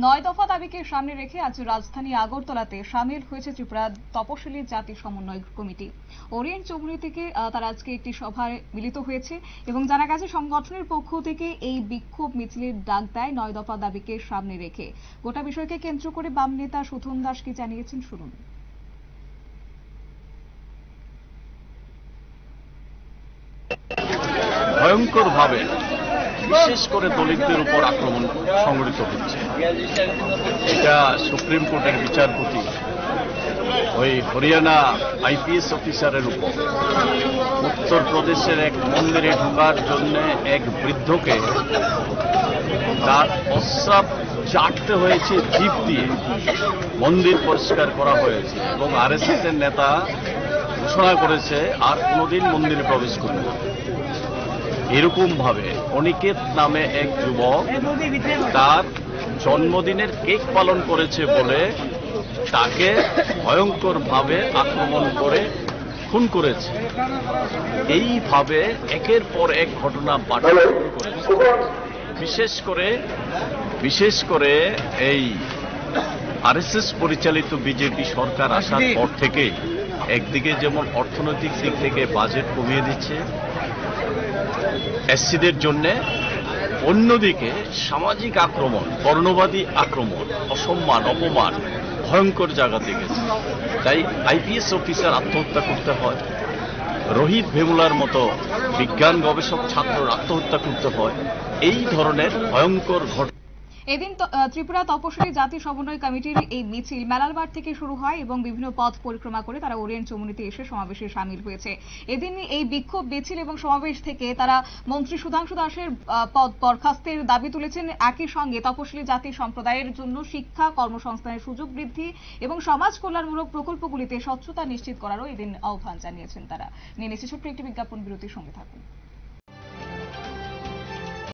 নয় দফা দাবিকে সামনে রেখে আজ রাজধানী আগরতলাতে সামিল হয়েছে ত্রিপুরা তপশিলি জাতি সমন্বয় কমিটি। ওরিয়েন্ট চৌমুহনী থেকে তারা আজকে একটি সভায় মিলিত হয়েছে এবং জানা গেছে সংগঠনের পক্ষ থেকে এই বিক্ষোভ মিছিলের ডাক দেয় নয় দফা দাবিকে সামনে রেখে। গোটা বিষয়কে কেন্দ্র করে বাম নেতা সুধন দাস কি জানিয়েছেন শুনুন। ভয়ঙ্করভাবে বিশেষ করে দলিতদের উপর আক্রমণ সংঘটিত হচ্ছে। এটা সুপ্রিম কোর্টের বিচারপতি ওই হরিয়ানা আইপিএস অফিসারের উপর উত্তরপ্রদেশের এক মন্দিরে ঢোকার জন্য এক বৃদ্ধকে তার প্রস্রাব চাটতে হয়েছে জিভ দিয়ে, মন্দির পরিষ্কার করা হয়েছে এবং আরএসএস এর নেতা ঘোষণা করেছে আর কোনোদিন মন্দিরে প্রবেশ করবে না। এরকম ভাবে অনিকেত নামে এক যুবক তার জন্মদিনের কেক পালন করেছে বলে তাকে ভয়ঙ্করভাবে আক্রমণ করে খুন করেছে। এইভাবে একের পর এক ঘটনা বাড়তে শুরু করেছে। বিশেষ করে এই আরএসএস পরিচালিত বিজেপি সরকার আসার পর থেকে একদিকে যেমন অর্থনৈতিক দিক থেকে বাজেট কমিয়ে দিচ্ছে এসসিদের জন্য, অন্যদিকে সামাজিক আক্রমণ, বর্ণবাদী আক্রমণ, অসম্মান, অপমান ভয়ঙ্কর জায়গাতে গেছে। তাই আইপিএস অফিসার আত্মহত্যা করতে হয়, রোহিত ভেমুলার মতো বিজ্ঞান গবেষক ছাত্র আত্মহত্যা করতে হয়। এই ধরনের ভয়ঙ্কর ঘটনা। এদিন ত্রিপুরা তপশিলি জাতি সমন্বয় কমিটির এই মিছিল মেলালবার থেকে শুরু হয় এবং বিভিন্ন পথ পরিক্রমা করে তারা ওরিয়েন্ট চৌমুহনীতে এসে সমাবেশে সামিল হয়েছে। এদিন এই বিক্ষোভ মিছিল এবং সমাবেশ থেকে তারা মন্ত্রী সুধাংশু দাসের পদ বরখাস্তের দাবি তুলেছেন। একই সঙ্গে তপশিলি জাতি সম্প্রদায়ের জন্য শিক্ষা, কর্মসংস্থানের সুযোগ বৃদ্ধি এবং সমাজ কল্যাণমূলক প্রকল্পগুলিতে স্বচ্ছতা নিশ্চিত করারও এদিন আহ্বান জানিয়েছেন তারা। নিয়ে নিচ্ছে ছোট্ট একটি বিজ্ঞাপন বিরতির সঙ্গে থাকুন।